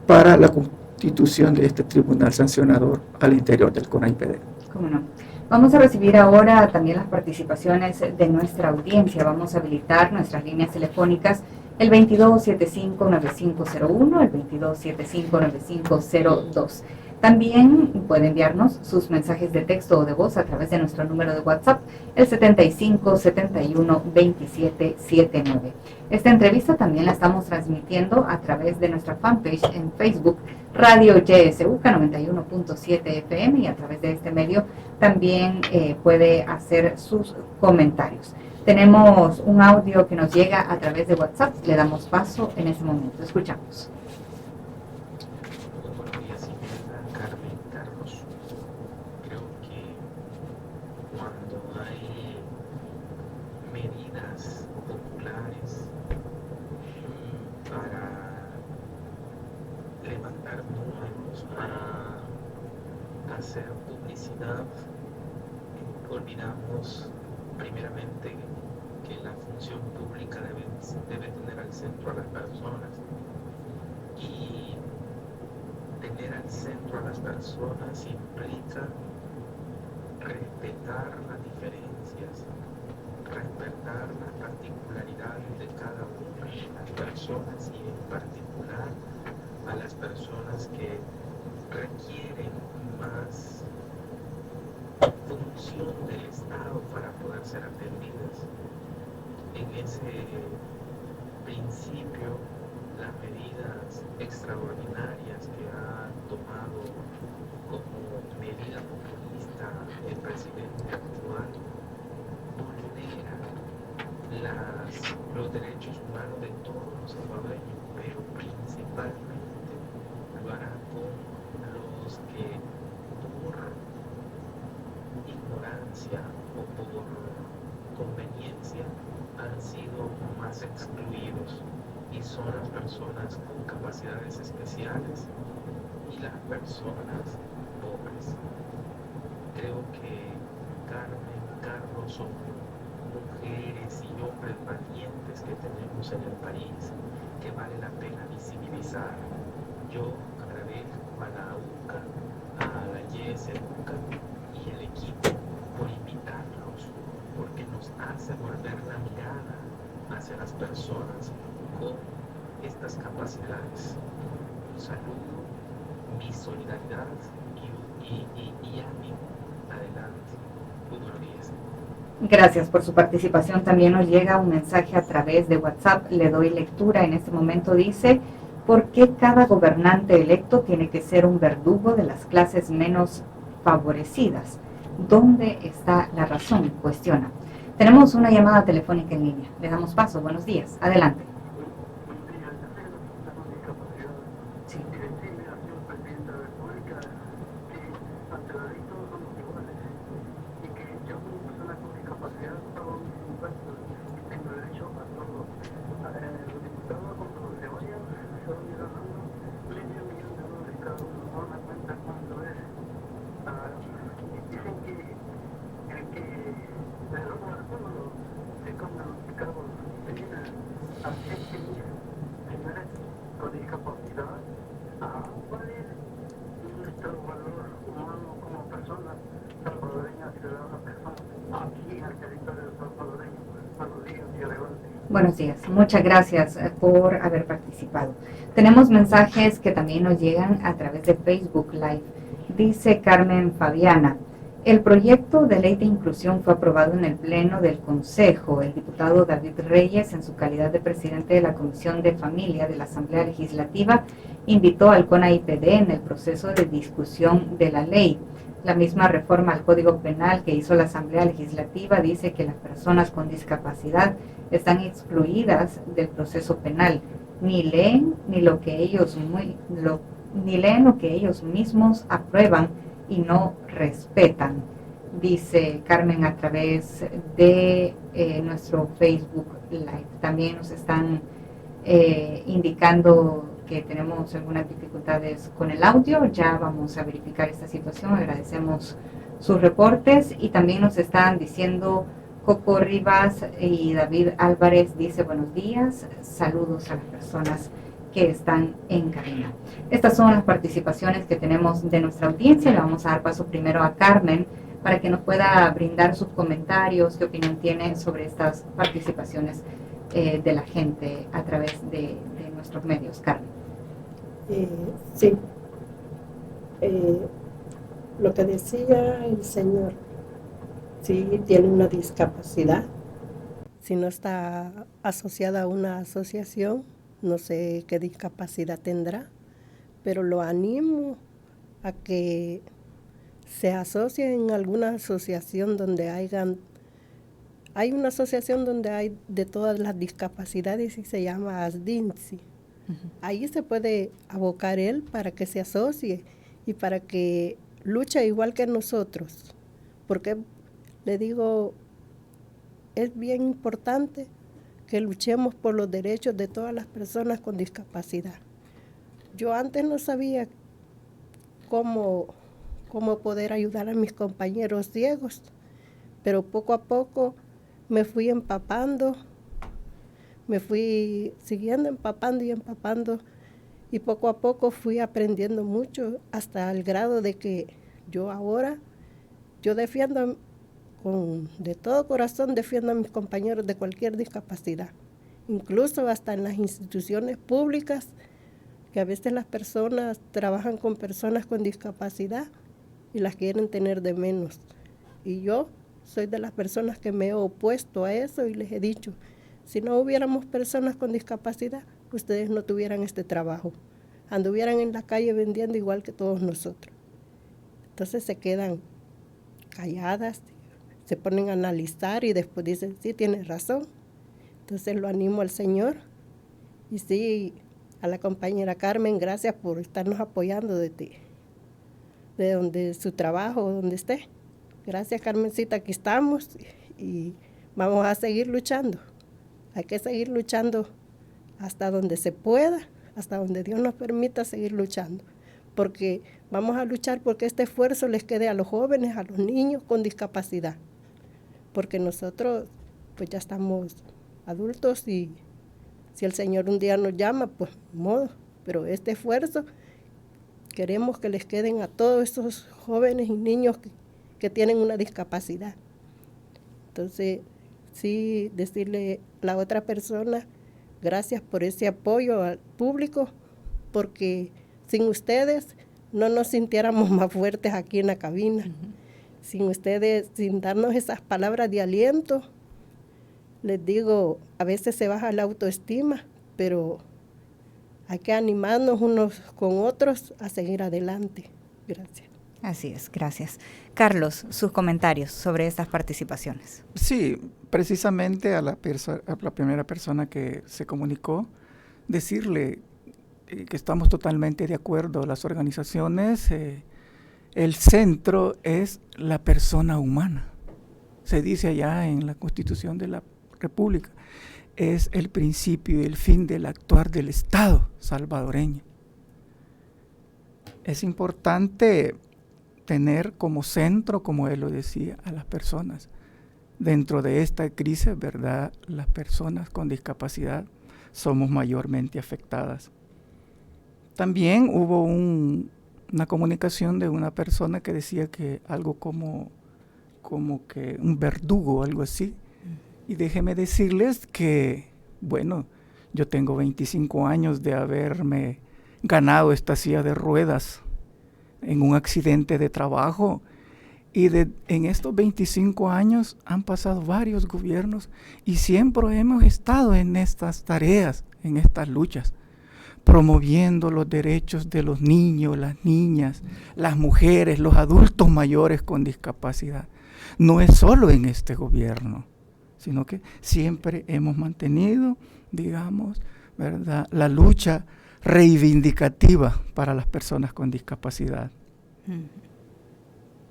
S2: para la constitución de este tribunal sancionador al interior del CONAIPD.
S3: ¿Cómo no? Vamos a recibir ahora también las participaciones de nuestra audiencia. Vamos a habilitar nuestras líneas telefónicas, el 2275-9501, el 2275-9502. También puede enviarnos sus mensajes de texto o de voz a través de nuestro número de WhatsApp, el 7571-2779. Esta entrevista también la estamos transmitiendo a través de nuestra fanpage en Facebook, Radio YSUCA 91.7 FM, y a través de este medio también puede hacer sus comentarios. Tenemos un audio que nos llega a través de WhatsApp, le damos paso en ese momento. Escuchamos.
S6: Buenos días, señora Carmen Carlos. Creo que cuando hay medidas populares para levantar números, para hacer publicidad, olvidamos primeramente que la función pública debe tener al centro a las personas, y tener al centro a las personas implica respetar las diferencias, respetar las particularidades de cada una de las personas, y en particular a las personas que requieren más función del Estado para poder ser atendidas. En ese principio, las medidas extraordinarias que ha tomado como medida populista el presidente actual vulneran los derechos humanos de todos los salvadoreños, pero principalmente lo hará con los que por ignorancia o por conveniencia han sido más excluidos, y son las personas con capacidades especiales y las personas pobres. Creo que Carmen, Carlos, son mujeres y hombres valientes que tenemos en el país, que vale la pena visibilizar. Yo agradezco a la UCA, a la YSUCA y el equipo por invitarlos, porque nos hace volver la mirada hacia las personas con estas capacidades. Un saludo, mi solidaridad y ánimo. Adelante. Muy buenos días.
S3: Gracias por su participación. También nos llega un mensaje a través de WhatsApp. Le doy lectura. En este momento dice: ¿por qué cada gobernante electo tiene que ser un verdugo de las clases menos favorecidas? ¿Dónde está la razón?, cuestiona. Tenemos una llamada telefónica en línea. Le damos paso. Buenos días. Adelante. Sí. Buenos días, muchas gracias por haber participado. Tenemos mensajes que también nos llegan a través de Facebook Live. Dice Carmen Fabiana: el proyecto de ley de inclusión fue aprobado en el Pleno del Consejo. El diputado David Reyes, en su calidad de presidente de la Comisión de Familia de la Asamblea Legislativa, invitó al CONAIPD en el proceso de discusión de la ley. La misma reforma al Código Penal que hizo la Asamblea Legislativa dice que las personas con discapacidad están excluidas del proceso penal. Ni leen lo que ellos mismos aprueban y no respetan, dice Carmen a través de nuestro Facebook Live. También nos están indicando que tenemos algunas dificultades con el audio. Ya vamos a verificar esta situación. Agradecemos sus reportes, y también nos están diciendo Coco Rivas y David Álvarez dice buenos días, saludos a las personas que están en cabina. Estas son las participaciones que tenemos de nuestra audiencia. Le vamos a dar paso primero a Carmen para que nos pueda brindar sus comentarios, qué opinión tiene sobre estas participaciones de la gente a través de nuestros medios. Carmen.
S5: Sí, lo que decía el señor, sí tiene una discapacidad, si no está asociada a una asociación, no sé qué discapacidad tendrá, pero lo animo a que se asocie en alguna asociación donde hay una asociación donde hay de todas las discapacidades y se llama ASDINSI. Ahí se puede abocar él para que se asocie y para que luche igual que nosotros, porque le digo, es bien importante que luchemos por los derechos de todas las personas con discapacidad. Yo antes no sabía cómo poder ayudar a mis compañeros ciegos, pero poco a poco me fui empapando, me fui siguiendo empapando y poco a poco fui aprendiendo mucho hasta el grado de que yo ahora, yo defiendo de todo corazón, defiendo a mis compañeros de cualquier discapacidad, incluso hasta en las instituciones públicas, que a veces las personas trabajan con personas con discapacidad y las quieren tener de menos. Y yo soy de las personas que me he opuesto a eso y les he dicho, si no hubiéramos personas con discapacidad, ustedes no tuvieran este trabajo, anduvieran en la calle vendiendo igual que todos nosotros. Entonces se quedan calladas, se ponen a analizar y después dicen, sí, tienes razón. Entonces lo animo al Señor. Y sí, a la compañera Carmen, gracias por estarnos apoyando de donde su trabajo, donde esté. Gracias, Carmencita, aquí estamos y vamos a seguir luchando. Hay que seguir luchando hasta donde se pueda, hasta donde Dios nos permita seguir luchando. Porque vamos a luchar porque este esfuerzo les quede a los jóvenes, a los niños con discapacidad. Porque nosotros pues ya estamos adultos y si el Señor un día nos llama, pues modo. Pero este esfuerzo queremos que les queden a todos esos jóvenes y niños que tienen una discapacidad. Entonces, sí, decirle a la otra persona, gracias por ese apoyo al público, porque sin ustedes no nos sintiéramos más fuertes aquí en la cabina. Sin ustedes, sin darnos esas palabras de aliento, les digo, a veces se baja la autoestima, pero hay que animarnos unos con otros a seguir adelante. Gracias.
S3: Así es, gracias. Carlos, sus comentarios sobre estas participaciones.
S2: Sí, precisamente a la primera persona que se comunicó, decirle que estamos totalmente de acuerdo. Las organizaciones, el centro es la persona humana. Se dice allá en la Constitución de la República, es el principio y el fin del actuar del Estado salvadoreño. Es importante tener como centro, como él lo decía, a las personas. Dentro de esta crisis, ¿verdad?, las personas con discapacidad somos mayormente afectadas. También hubo una comunicación de una persona que decía que algo como que un verdugo o algo así. Y déjenme decirles que, bueno, yo tengo 25 años de haberme ganado esta silla de ruedas en un accidente de trabajo y en estos 25 años han pasado varios gobiernos y siempre hemos estado en estas tareas, en estas luchas, promoviendo los derechos de los niños, las niñas, las mujeres, los adultos mayores con discapacidad. No es solo en este gobierno, sino que siempre hemos mantenido, digamos, ¿verdad?, la lucha reivindicativa para las personas con discapacidad.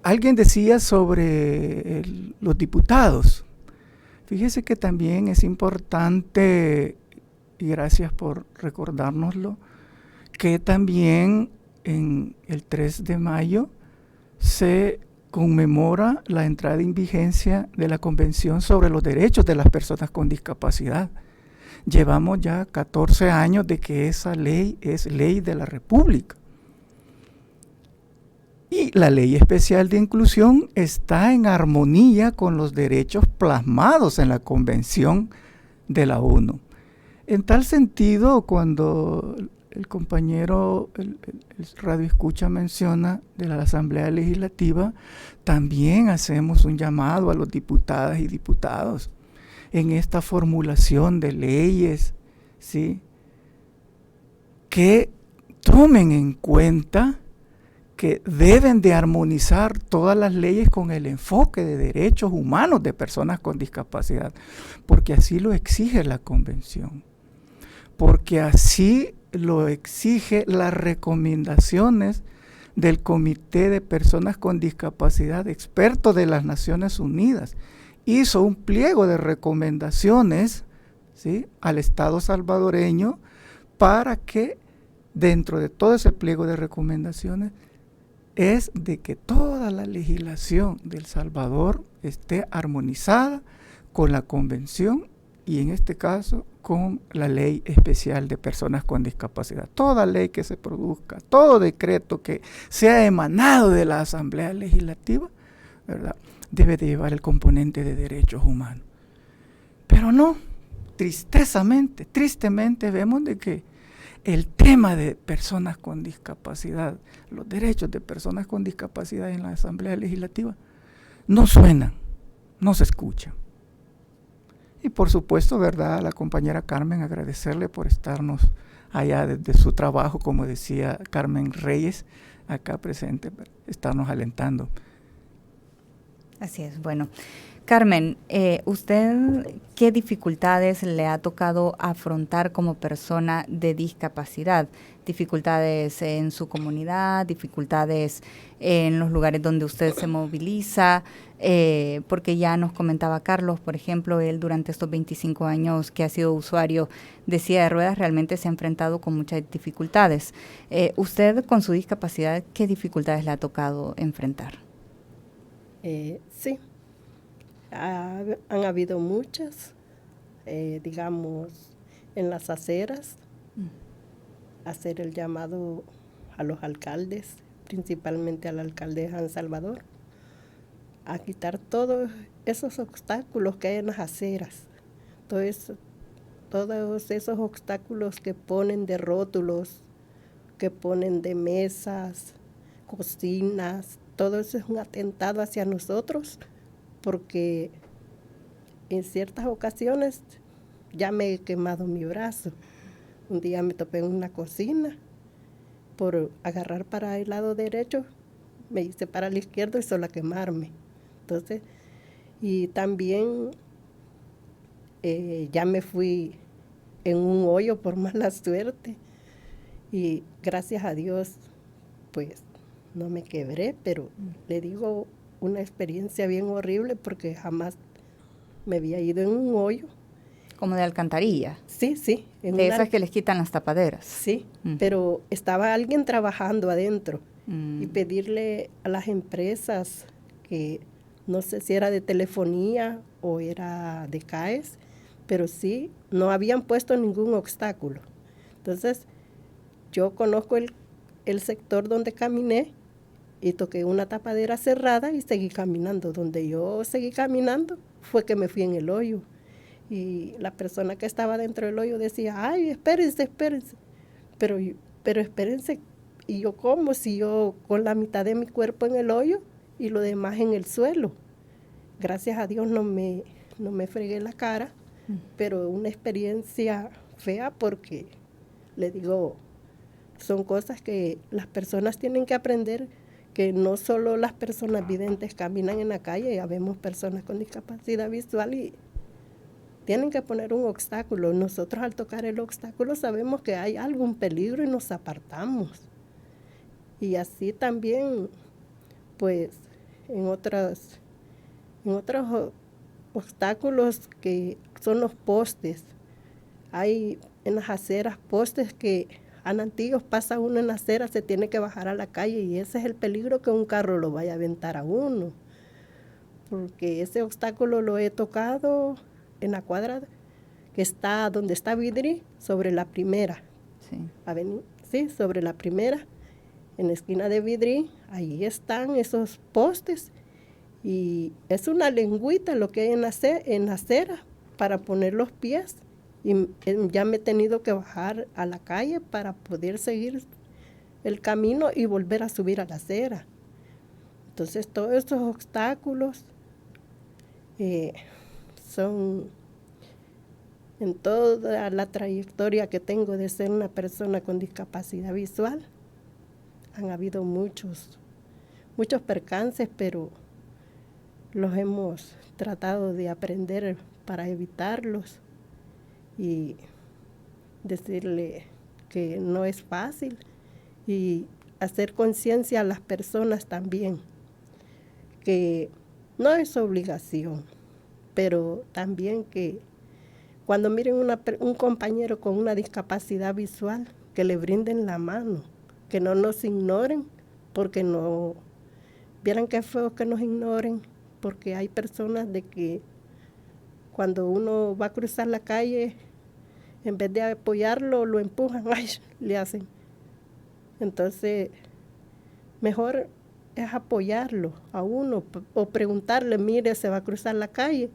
S2: Alguien decía sobre los diputados. Fíjese que también es importante, y gracias por recordárnoslo, que también en el 3 de mayo se conmemora la entrada en vigencia de la Convención sobre los Derechos de las Personas con Discapacidad. Llevamos ya 14 años de que esa ley es ley de la República. Y la Ley Especial de Inclusión está en armonía con los derechos plasmados en la Convención de la ONU. En tal sentido, cuando el compañero, el radio escucha menciona de la Asamblea Legislativa, también hacemos un llamado a los diputadas y diputados en esta formulación de leyes, ¿sí?, que tomen en cuenta que deben de armonizar todas las leyes con el enfoque de derechos humanos de personas con discapacidad, porque así lo exige la Convención, porque así lo exige las recomendaciones del Comité de Personas con Discapacidad, experto de las Naciones Unidas. Hizo un pliego de recomendaciones, ¿sí?, al Estado salvadoreño para que dentro de todo ese pliego de recomendaciones es de que toda la legislación de El Salvador esté armonizada con la Convención y en este caso con la Ley Especial de Personas con Discapacidad. Toda ley que se produzca, todo decreto que sea emanado de la Asamblea Legislativa, ¿verdad?, debe de llevar el componente de derechos humanos. Pero no, tristemente vemos de que el tema de personas con discapacidad, los derechos de personas con discapacidad en la Asamblea Legislativa, no suenan, no se escuchan. Y por supuesto, ¿verdad?, a la compañera Carmen, agradecerle por estarnos allá desde su trabajo, como decía Carmen Reyes, acá presente, estarnos alentando.
S3: Así es, bueno. Carmen, ¿usted qué dificultades le ha tocado afrontar como persona de discapacidad? Dificultades en su comunidad, dificultades en los lugares donde usted se moviliza, porque ya nos comentaba Carlos, por ejemplo, él durante estos 25 años que ha sido usuario de silla de ruedas realmente se ha enfrentado con muchas dificultades. ¿Usted con su discapacidad qué dificultades le ha tocado enfrentar?
S5: Sí. Han habido muchas, digamos, en las aceras, hacer el llamado a los alcaldes, principalmente al alcalde de San Salvador, a quitar todos esos obstáculos que hay en las aceras, todos esos obstáculos que ponen de rótulos, que ponen de mesas, cocinas, todo eso es un atentado hacia nosotros, porque en ciertas ocasiones ya me he quemado mi brazo. Un día me topé en una cocina, por agarrar para el lado derecho, me hice para la izquierda y solo a quemarme. Entonces, y también ya me fui en un hoyo por mala suerte y gracias a Dios, pues no me quebré, pero le digo, una experiencia bien horrible porque jamás me había ido en un hoyo.
S3: ¿Como de alcantarilla?
S5: Sí.
S3: De esas que les quitan las tapaderas.
S5: Sí, pero estaba alguien trabajando adentro y pedirle a las empresas que no sé si era de telefonía o era de CAES, pero sí, no habían puesto ningún obstáculo. Entonces, yo conozco el sector donde caminé y toqué una tapadera cerrada y seguí caminando. Donde yo seguí caminando fue que me fui en el hoyo. Y la persona que estaba dentro del hoyo decía, ay, espérense. Pero espérense. Y yo, ¿cómo? Si yo con la mitad de mi cuerpo en el hoyo y lo demás en el suelo. Gracias a Dios no me fregué la cara, pero una experiencia fea porque, le digo, son cosas que las personas tienen que aprender, que no solo las personas videntes caminan en la calle, ya vemos personas con discapacidad visual y tienen que poner un obstáculo. Nosotros al tocar el obstáculo sabemos que hay algún peligro y nos apartamos. Y así también, pues, en otros obstáculos que son los postes. Hay en las aceras postes que Anantillos pasa uno en la acera, se tiene que bajar a la calle y ese es el peligro, que un carro lo vaya a aventar a uno. Porque ese obstáculo lo he tocado en la cuadra que está donde está Vidri, sobre la primera.
S3: Sí.
S5: Sí, sobre la primera, en la esquina de Vidri, ahí están esos postes y es una lengüita lo que hay en la acera para poner los pies. Y ya me he tenido que bajar a la calle para poder seguir el camino y volver a subir a la acera. Entonces todos esos obstáculos son, en toda la trayectoria que tengo de ser una persona con discapacidad visual, han habido muchos percances, pero los hemos tratado de aprender para evitarlos y decirle que no es fácil y hacer conciencia a las personas también, que no es obligación, pero también que cuando miren un compañero con una discapacidad visual, que le brinden la mano, que no nos ignoren, porque no, vieran qué feo que nos ignoren, porque hay personas de que cuando uno va a cruzar la calle, en vez de apoyarlo, lo empujan, ay, le hacen. Entonces, mejor es apoyarlo a uno o preguntarle, mire, se va a cruzar la calle.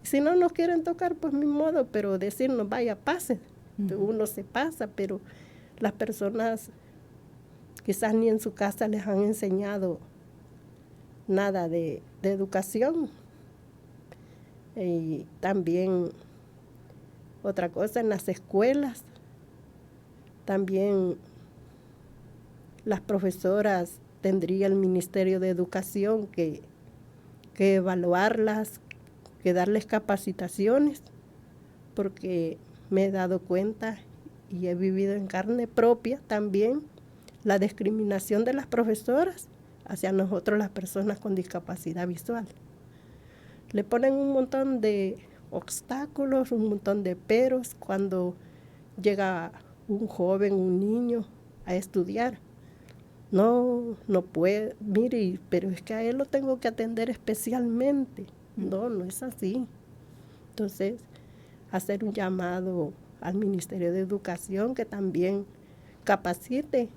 S5: Si no nos quieren tocar, pues mi modo, pero decirnos, vaya, pase. Uno se pasa, pero las personas quizás ni en su casa les han enseñado nada de educación. Y también otra cosa, en las escuelas, también las profesoras tendría el Ministerio de Educación que evaluarlas, que darles capacitaciones, porque me he dado cuenta y he vivido en carne propia también la discriminación de las profesoras hacia nosotros, las personas con discapacidad visual. Le ponen un montón de obstáculos, un montón de peros cuando llega un joven, un niño a estudiar. No puede, mire, pero es que a él lo tengo que atender especialmente. No es así. Entonces, hacer un llamado al Ministerio de Educación que también capacite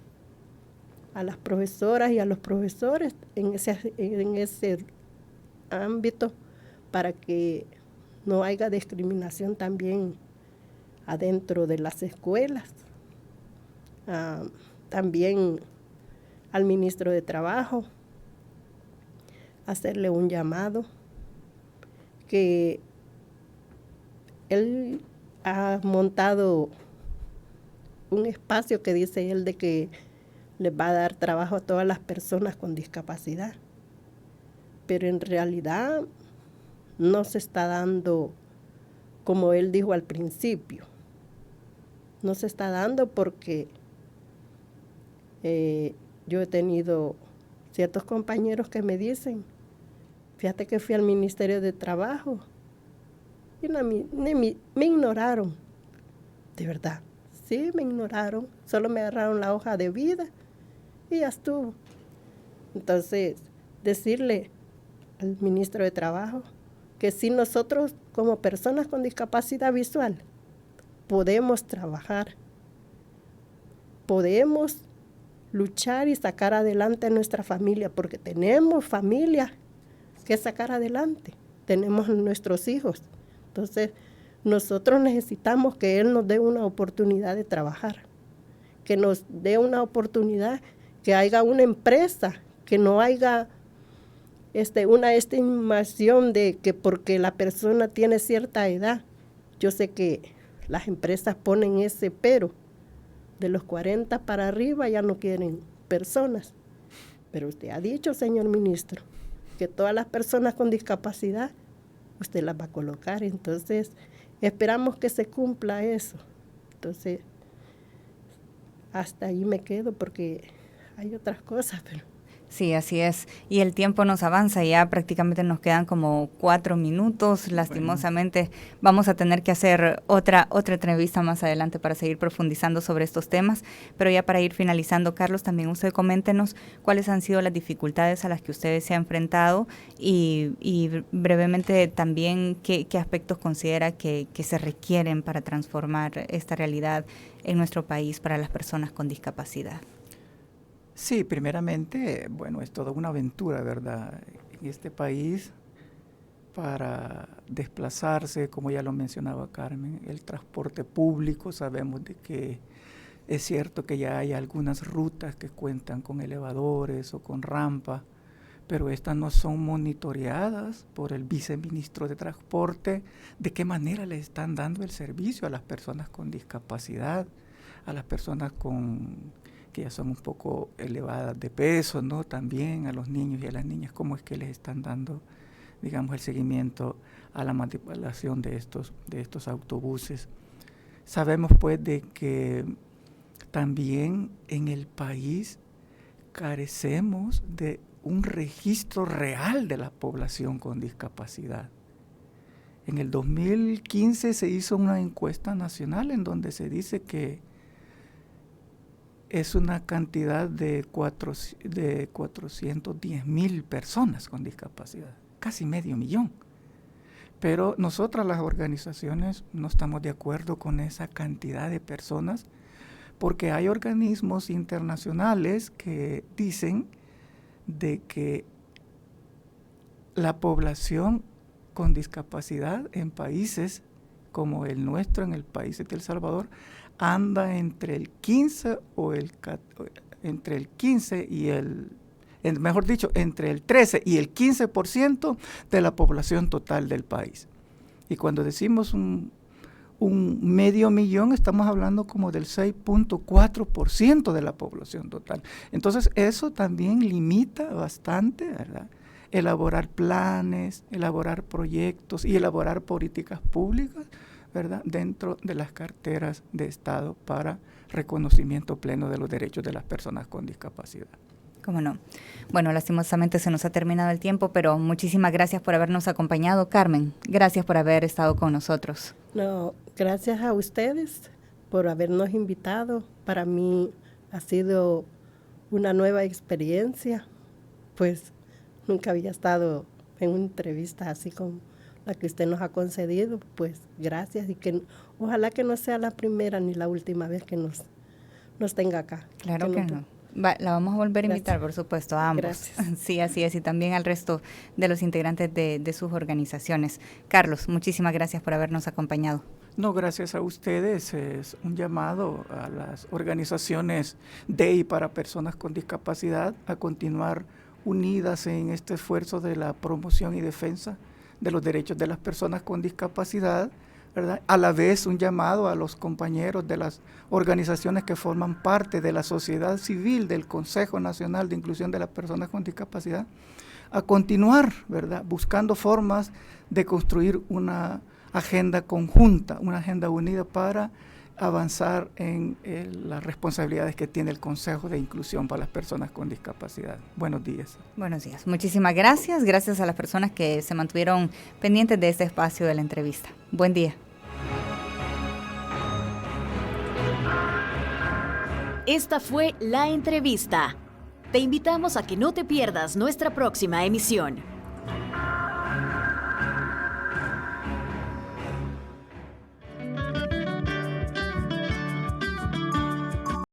S5: a las profesoras y a los profesores en ese ámbito para que no haya discriminación también adentro de las escuelas. También al ministro de Trabajo, hacerle un llamado, que él ha montado un espacio que dice él de que les va a dar trabajo a todas las personas con discapacidad, pero en realidad no se está dando como él dijo al principio. No se está dando porque yo he tenido ciertos compañeros que me dicen, fíjate que fui al Ministerio de Trabajo y me ignoraron. De verdad, sí me ignoraron, solo me agarraron la hoja de vida y ya estuvo. Entonces, decirle al ministro de Trabajo que si nosotros como personas con discapacidad visual podemos trabajar, podemos luchar y sacar adelante a nuestra familia, porque tenemos familia que sacar adelante, tenemos nuestros hijos. Entonces, nosotros necesitamos que él nos dé una oportunidad de trabajar, que nos dé una oportunidad, que haya una empresa, que no haya una estimación de que porque la persona tiene cierta edad. Yo sé que las empresas ponen ese pero, de los 40 para arriba ya no quieren personas. Pero usted ha dicho, señor ministro, que todas las personas con discapacidad, usted las va a colocar. Entonces, esperamos que se cumpla eso. Entonces, hasta ahí me quedo porque hay otras cosas, pero...
S3: Sí, así es. Y el tiempo nos avanza, ya prácticamente nos quedan como 4 minutos. Lastimosamente vamos a tener que hacer otra entrevista más adelante para seguir profundizando sobre estos temas. Pero ya para ir finalizando, Carlos, también usted coméntenos cuáles han sido las dificultades a las que ustedes se han enfrentado y brevemente también qué aspectos considera que se requieren para transformar esta realidad en nuestro país para las personas con discapacidad.
S2: Sí, primeramente, bueno, es toda una aventura, ¿verdad? En este país, para desplazarse, como ya lo mencionaba Carmen, el transporte público, sabemos de que es cierto que ya hay algunas rutas que cuentan con elevadores o con rampa, pero estas no son monitoreadas por el viceministro de Transporte, de qué manera le están dando el servicio a las personas con discapacidad, a las personas que ya son un poco elevadas de peso, ¿no? También a los niños y a las niñas, cómo es que les están dando, digamos, el seguimiento a la manipulación de estos autobuses. Sabemos pues de que también en el país carecemos de un registro real de la población con discapacidad. En el 2015 se hizo una encuesta nacional en donde se dice que es una cantidad de 410,000 personas con discapacidad, casi 500,000. Pero nosotras las organizaciones no estamos de acuerdo con esa cantidad de personas porque hay organismos internacionales que dicen de que la población con discapacidad en países como el nuestro, en el país de El Salvador, anda entre el 15 entre el 13 y el 15% de la población total del país. Y cuando decimos un 500,000, estamos hablando como del 6.4% de la población total. Entonces eso también limita bastante, ¿verdad?, elaborar planes, elaborar proyectos y elaborar políticas públicas, ¿verdad?, dentro de las carteras de Estado para reconocimiento pleno de los derechos de las personas con discapacidad.
S3: ¿Cómo no? Bueno, lastimosamente se nos ha terminado el tiempo, pero muchísimas gracias por habernos acompañado. Carmen, gracias por haber estado con nosotros.
S5: No, gracias a ustedes por habernos invitado. Para mí ha sido una nueva experiencia, pues nunca había estado en una entrevista así como la que usted nos ha concedido, pues gracias y que ojalá que no sea la primera ni la última vez que nos tenga acá.
S3: Claro que no. La vamos a volver a invitar, por supuesto, a ambos.
S5: Gracias.
S3: Sí, así es, y también al resto de los integrantes de sus organizaciones. Carlos, muchísimas gracias por habernos acompañado.
S2: No, gracias a ustedes. Es un llamado a las organizaciones de y para personas con discapacidad a continuar unidas en este esfuerzo de la promoción y defensa de los derechos de las personas con discapacidad, ¿verdad? A la vez un llamado a los compañeros de las organizaciones que forman parte de la sociedad civil del Consejo Nacional de Inclusión de las Personas con Discapacidad a continuar, ¿verdad?, buscando formas de construir una agenda conjunta, una agenda unida para avanzar en las responsabilidades que tiene el Consejo de Inclusión para las Personas con Discapacidad. Buenos días.
S3: Buenos días. Muchísimas gracias. Gracias a las personas que se mantuvieron pendientes de este espacio de la entrevista. Buen día.
S7: Esta fue La Entrevista. Te invitamos a que no te pierdas nuestra próxima emisión.